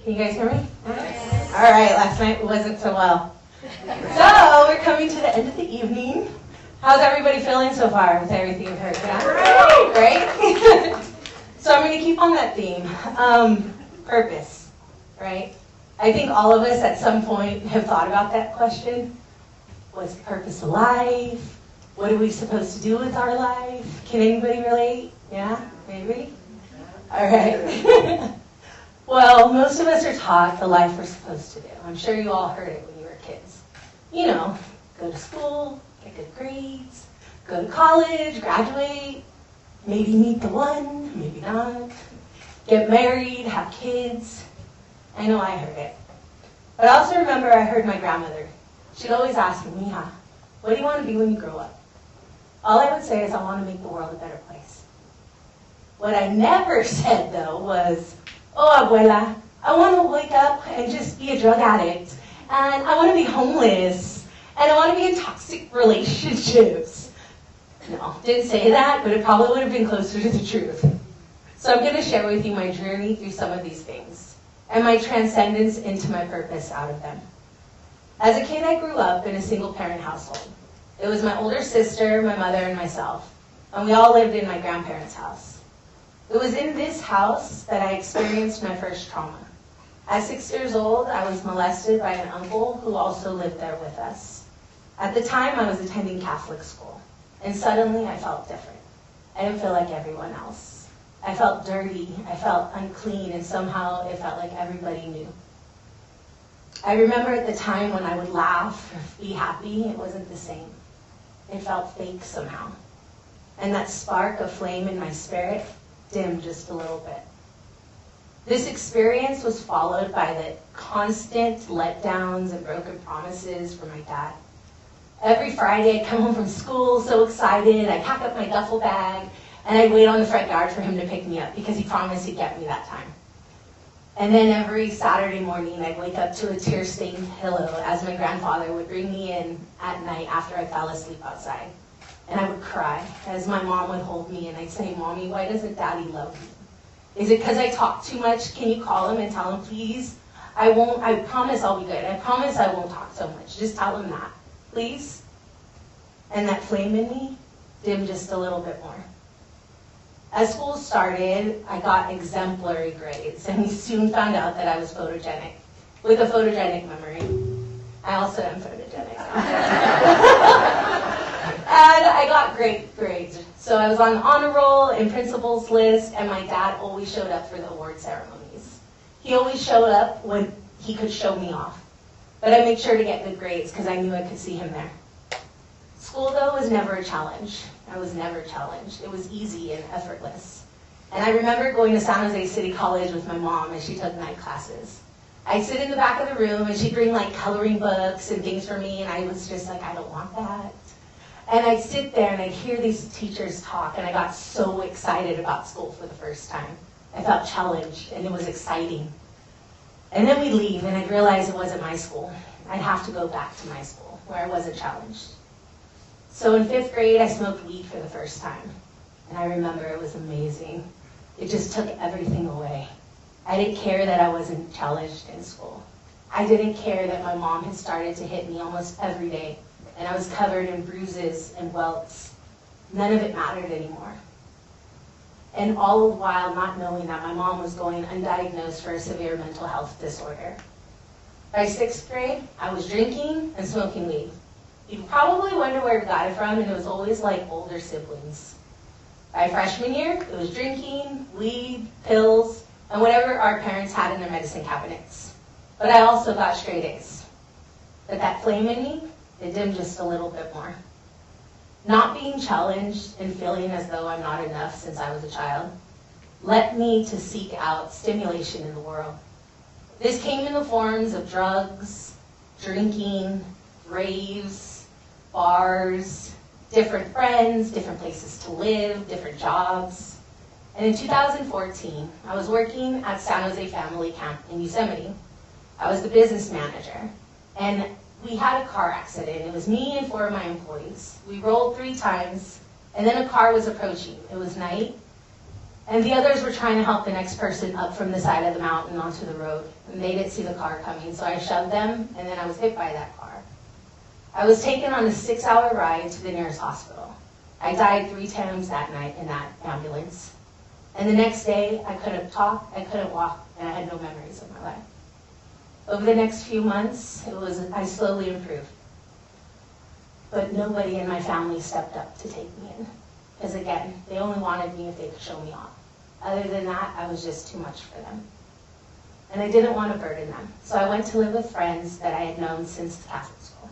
Can you guys hear me? Yes. All right, last night wasn't so well. So we're coming to the end of the evening. How's everybody feeling so far with everything you've heard? Yeah? Great? So I'm going to keep on that theme. Purpose, right? I think all of us at some point have thought about that question. What's the purpose of life? What are we supposed to do with our life? Can anybody relate? Yeah? Maybe? All right. Well, most of us are taught the life we're supposed to do. I'm sure you all heard it when you were kids. You know, go to school, get good grades, go to college, graduate, maybe meet the one, maybe not, get married, have kids. I know I heard it. But I also remember I heard my grandmother. She'd always ask me, Mija, what do you want to be when you grow up? All I would say is I want to make the world a better place. What I never said, though, was, oh, abuela, I want to wake up and just be a drug addict, and I want to be homeless, and I want to be in toxic relationships. No, didn't say that, but it probably would have been closer to the truth. So I'm going to share with you my journey through some of these things, and my transcendence into my purpose out of them. As a kid, I grew up in a single-parent household. It was my older sister, my mother, and myself, and we all lived in my grandparents' house. It was in this house that I experienced my first trauma. At 6 years old, I was molested by an uncle who also lived there with us. At the time, I was attending Catholic school, and suddenly I felt different. I didn't feel like everyone else. I felt dirty, I felt unclean, and somehow it felt like everybody knew. I remember at the time when I would laugh or be happy, it wasn't the same. It felt fake somehow. And that spark of flame in my spirit dimmed just a little bit. This experience was followed by the constant letdowns and broken promises from my dad. Every Friday I'd come home from school so excited, I'd pack up my duffel bag, and I'd wait on the front yard for him to pick me up because he promised he'd get me that time. And then every Saturday morning I'd wake up to a tear-stained pillow as my grandfather would bring me in at night after I fell asleep outside. And I would cry as my mom would hold me and I'd say, Mommy, why doesn't Daddy love me? Is it because I talk too much? Can you call him and tell him, please? I promise I'll be good. I promise I won't talk so much. Just tell him that, please. And that flame in me dimmed just a little bit more. As school started, I got exemplary grades, and we soon found out that I was photogenic, with a photogenic memory. I also am photogenic. And I got great grades. So I was on the honor roll and principal's list, and my dad always showed up for the award ceremonies. He always showed up when he could show me off. But I made sure to get good grades because I knew I could see him there. School, though, was never a challenge. I was never challenged. It was easy and effortless. And I remember going to San Jose City College with my mom as she took night classes. I'd sit in the back of the room and she'd bring like coloring books and things for me, and I was just like, I don't want that. And I'd sit there and I'd hear these teachers talk, and I got so excited about school for the first time. I felt challenged, and it was exciting. And then we'd leave, and I'd realize it wasn't my school. I'd have to go back to my school, where I wasn't challenged. So in 5th grade, I smoked weed for the first time. And I remember it was amazing. It just took everything away. I didn't care that I wasn't challenged in school. I didn't care that my mom had started to hit me almost every day, and I was covered in bruises and welts. None of it mattered anymore. And all the while not knowing that my mom was going undiagnosed for a severe mental health disorder. By 6th grade, I was drinking and smoking weed. You probably wonder where we got it from, and it was always like older siblings. By freshman year, it was drinking, weed, pills, and whatever our parents had in their medicine cabinets. But I also got straight A's. But that flame in me, it dimmed just a little bit more. Not being challenged and feeling as though I'm not enough since I was a child led me to seek out stimulation in the world. This came in the forms of drugs, drinking, raves, bars, different friends, different places to live, different jobs. And in 2014, I was working at San Jose Family Camp in Yosemite. I was the business manager, and we had a car accident. It was me and 4 of my employees. We rolled 3 times, and then a car was approaching. It was night, And the others were trying to help the next person up from the side of the mountain onto the road. And they didn't see the car coming, so I shoved them, and then I was hit by that car. I was taken on a 6-hour ride to the nearest hospital. I died 3 times that night in that ambulance. And the next day, I couldn't talk, I couldn't walk, and I had no memories of my life. Over the next few months, I slowly improved. But nobody in my family stepped up to take me in. Because again, they only wanted me if they could show me off. Other than that, I was just too much for them. And I didn't want to burden them. So I went to live with friends that I had known since Catholic school.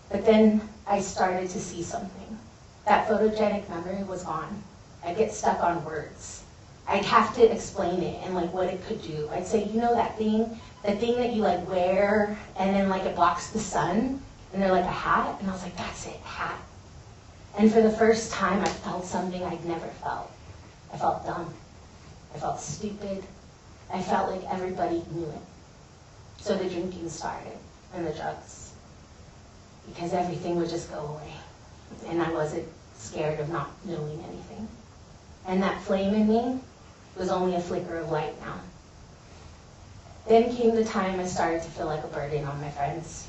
But then I started to see something. That photogenic memory was gone. I'd get stuck on words. I'd have to explain it and like what it could do. I'd say, you know that thing that you like wear and then like it blocks the sun and they're like a hat? And I was like, that's it, hat. And for the first time, I felt something I'd never felt. I felt dumb. I felt stupid. I felt like everybody knew it. So the drinking started and the drugs. Because everything would just go away. And I wasn't scared of not knowing anything. And that flame in me was only a flicker of light now. Then came the time I started to feel like a burden on my friends.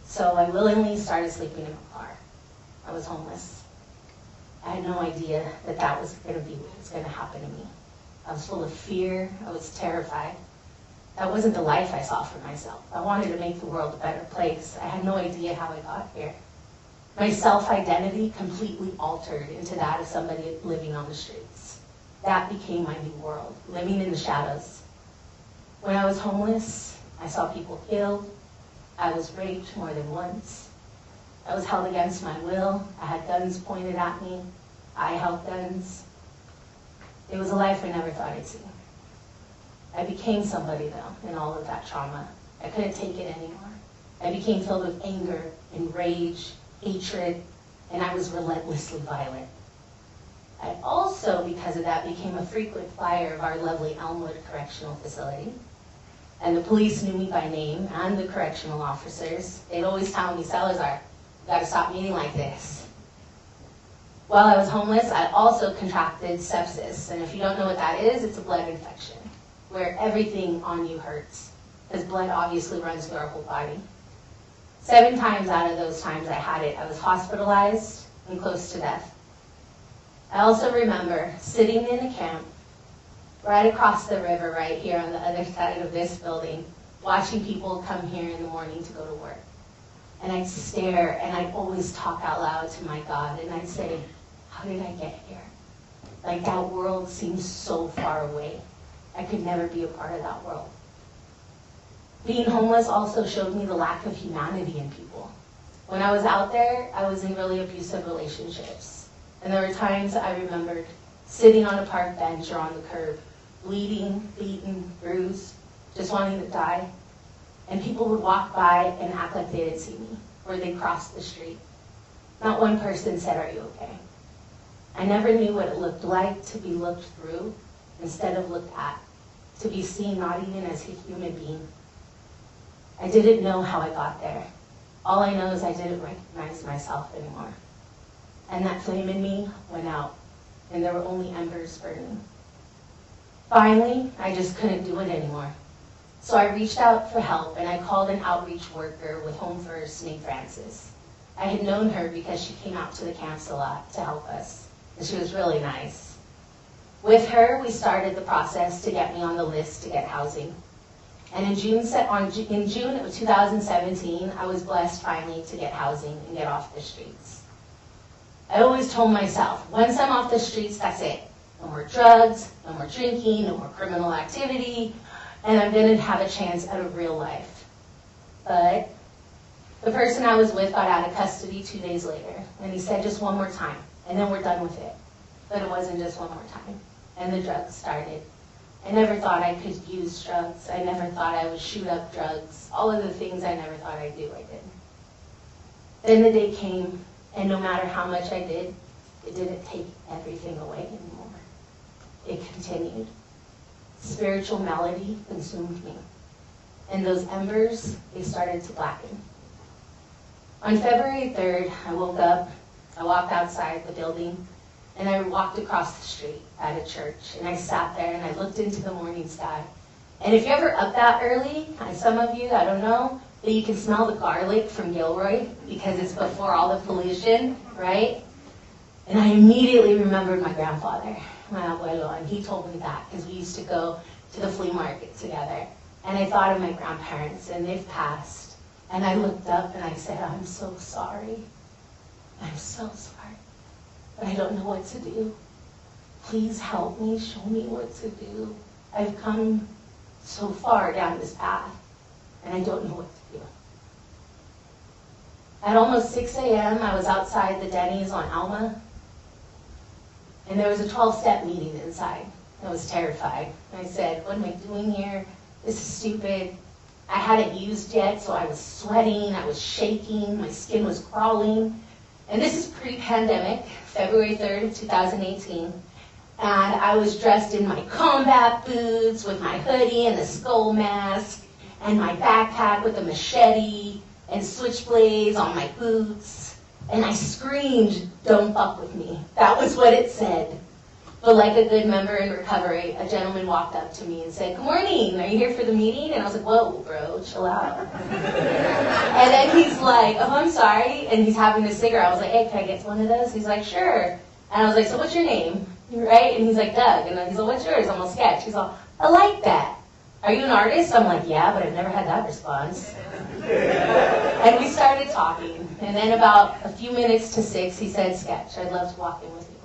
So I willingly started sleeping in my car. I was homeless. I had no idea that was going to be what was going to happen to me. I was full of fear. I was terrified. That wasn't the life I saw for myself. I wanted to make the world a better place. I had no idea how I got here. My self-identity completely altered into that of somebody living on the streets. That became my new world, living in the shadows. When I was homeless, I saw people killed. I was raped more than once. I was held against my will. I had guns pointed at me. I held guns. It was a life I never thought I'd see. I became somebody, though, in all of that trauma. I couldn't take it anymore. I became filled with anger and rage, hatred, and I was relentlessly violent. I also, because of that, became a frequent flyer of our lovely Elmwood Correctional Facility. And the police knew me by name, and the correctional officers. They'd always tell me, Salazar, you gotta stop meeting like this. While I was homeless, I also contracted sepsis. And if you don't know what that is, it's a blood infection, where everything on you hurts, because blood obviously runs through our whole body. 7 times out of those times I had it, I was hospitalized and close to death. I also remember sitting in a camp right across the river right here on the other side of this building, watching people come here in the morning to go to work. And I'd stare, and I'd always talk out loud to my God, and I'd say, how did I get here? Like, that world seems so far away. I could never be a part of that world. Being homeless also showed me the lack of humanity in people. When I was out there, I was in really abusive relationships. And there were times I remembered sitting on a park bench or on the curb, bleeding, beaten, bruised, just wanting to die. And people would walk by and act like they didn't see me, or they'd cross the street. Not one person said, are you okay? I never knew what it looked like to be looked through instead of looked at, to be seen not even as a human being. I didn't know how I got there. All I know is I didn't recognize myself anymore. And that flame in me went out, and there were only embers burning. Finally, I just couldn't do it anymore. So I reached out for help, and I called an outreach worker with Home First named Frances. I had known her because she came out to the camps a lot to help us, and she was really nice. With her, we started the process to get me on the list to get housing. And in June of 2017, I was blessed finally to get housing and get off the streets. I always told myself, once I'm off the streets, that's it. No more drugs, no more drinking, no more criminal activity, and I'm going to have a chance at a real life. But the person I was with got out of custody 2 days later, and he said just one more time, and then we're done with it. But it wasn't just one more time, and the drugs started. I never thought I could use drugs. I never thought I would shoot up drugs. All of the things I never thought I'd do, I did. Then the day came, and no matter how much I did, it didn't take everything away anymore. It continued. Spiritual melody consumed me. And those embers, they started to blacken. On February 3rd, I woke up, I walked outside the building, And I walked across the street at a church, and I sat there and I looked into the morning sky. And if you're ever up that early, some of you, I don't know, but you can smell the garlic from Gilroy because it's before all the pollution, right? And I immediately remembered my grandfather, my abuelo, and he told me that because we used to go to the flea market together. And I thought of my grandparents, and they've passed. And I looked up and I said, I'm so sorry. I'm so sorry. But I don't know what to do. Please help me, show me what to do. I've come so far down this path, and I don't know what to do. At almost 6 a.m., I was outside the Denny's on Alma, and there was a 12-step meeting inside. I was terrified. I said, what am I doing here? This is stupid. I hadn't used yet, so I was sweating, I was shaking, my skin was crawling. And this is pre-pandemic, February 3rd, 2018. And I was dressed in my combat boots with my hoodie and the skull mask and my backpack with a machete and switchblades on my boots. And I screamed, don't fuck with me. That was what it said. But like a good member in recovery, a gentleman walked up to me and said, good morning, are you here for the meeting? And I was like, whoa, bro, chill out. And then he's like, oh, I'm sorry. And he's having a cigarette. I was like, hey, can I get one of those? He's like, sure. And I was like, so what's your name? Right? And he's like, Doug. And he's like, what's yours? I'm like, Sketch. He's like, I like that. Are you an artist? I'm like, yeah, but I've never had that response. And we started talking. And then about a few minutes to 6, he said, Sketch, I'd love to walk in with you.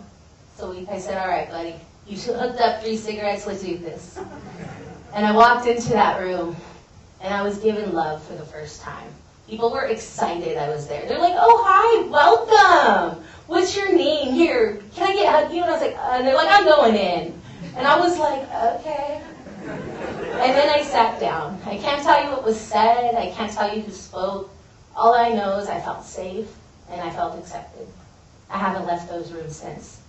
So I said, all right, buddy, you hooked up 3 cigarettes, let's do this. And I walked into that room, and I was given love for the first time. People were excited I was there. They're like, oh, hi, welcome. What's your name? Here, can I get you? And I was like, and they're like, I'm going in. And I was like, okay. And then I sat down. I can't tell you what was said. I can't tell you who spoke. All I know is I felt safe, and I felt accepted. I haven't left those rooms since.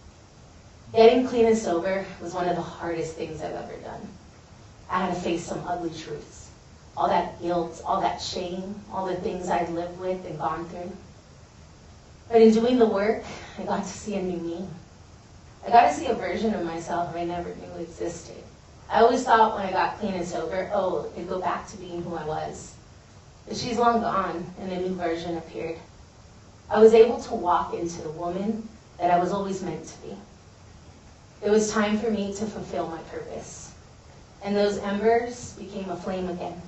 Getting clean and sober was one of the hardest things I've ever done. I had to face some ugly truths. All that guilt, all that shame, all the things I'd lived with and gone through. But in doing the work, I got to see a new me. I got to see a version of myself I never knew existed. I always thought when I got clean and sober, oh, it'd go back to being who I was. But she's long gone, and a new version appeared. I was able to walk into the woman that I was always meant to be. It was time for me to fulfill my purpose. And those embers became a flame again.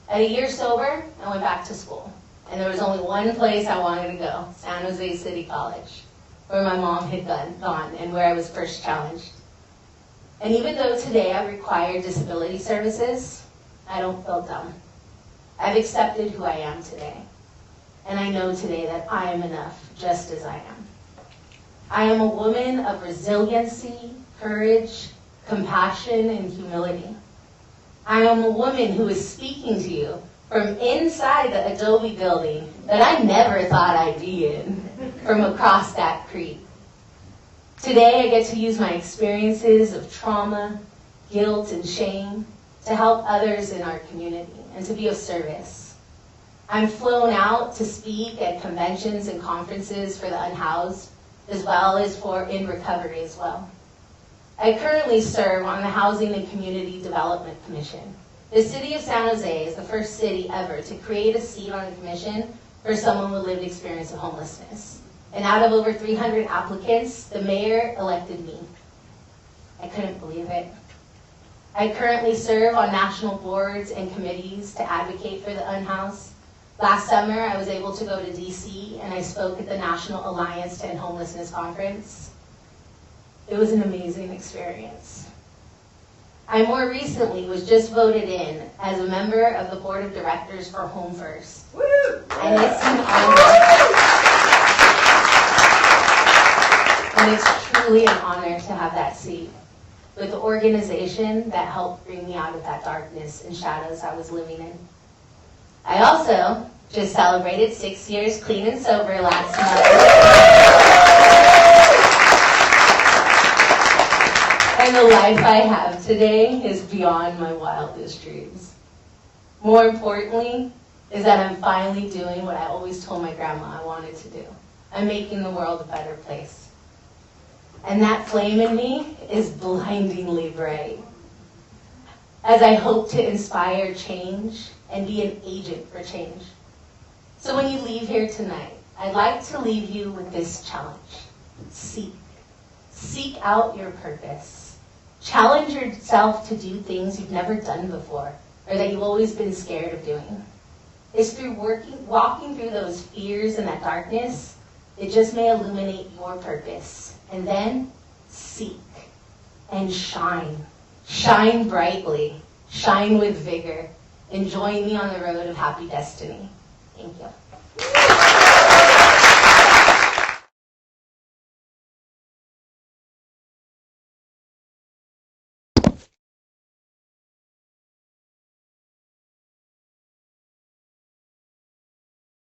At a year sober, I went back to school. And there was only one place I wanted to go, San Jose City College, where my mom had gone and where I was first challenged. And even though today I require disability services, I don't feel dumb. I've accepted who I am today. And I know today that I am enough just as I am. I am a woman of resiliency, courage, compassion, and humility. I am a woman who is speaking to you from inside the Adobe building that I never thought I'd be in, from across that creek. Today I get to use my experiences of trauma, guilt, and shame to help others in our community and to be of service. I'm flown out to speak at conventions and conferences for the unhoused, as well as for in recovery as well. I currently serve on the Housing and Community Development Commission. The city of San Jose is the first city ever to create a seat on the commission for someone with lived experience of homelessness. And out of over 300 applicants, the mayor elected me. I couldn't believe it. I currently serve on national boards and committees to advocate for the unhoused. Last summer, I was able to go to DC and I spoke at the National Alliance to End Homelessness Conference. It was an amazing experience. I more recently was just voted in as a member of the board of directors for Home First. Woo! And it's an honor. And it's truly an honor to have that seat with the organization that helped bring me out of that darkness and shadows I was living in. I also just celebrated 6 years clean and sober last month. And the life I have today is beyond my wildest dreams. More importantly, is that I'm finally doing what I always told my grandma I wanted to do. I'm making the world a better place. And that flame in me is blindingly bright. As I hope to inspire change and be an agent for change. So when you leave here tonight, I'd like to leave you with this challenge. Seek. Seek out your purpose. Challenge yourself to do things you've never done before, or that you've always been scared of doing. It's through walking through those fears and that darkness, it just may illuminate your purpose. And then seek and shine. Shine brightly. Shine with vigor. And join me on the road of happy destiny. Thank you.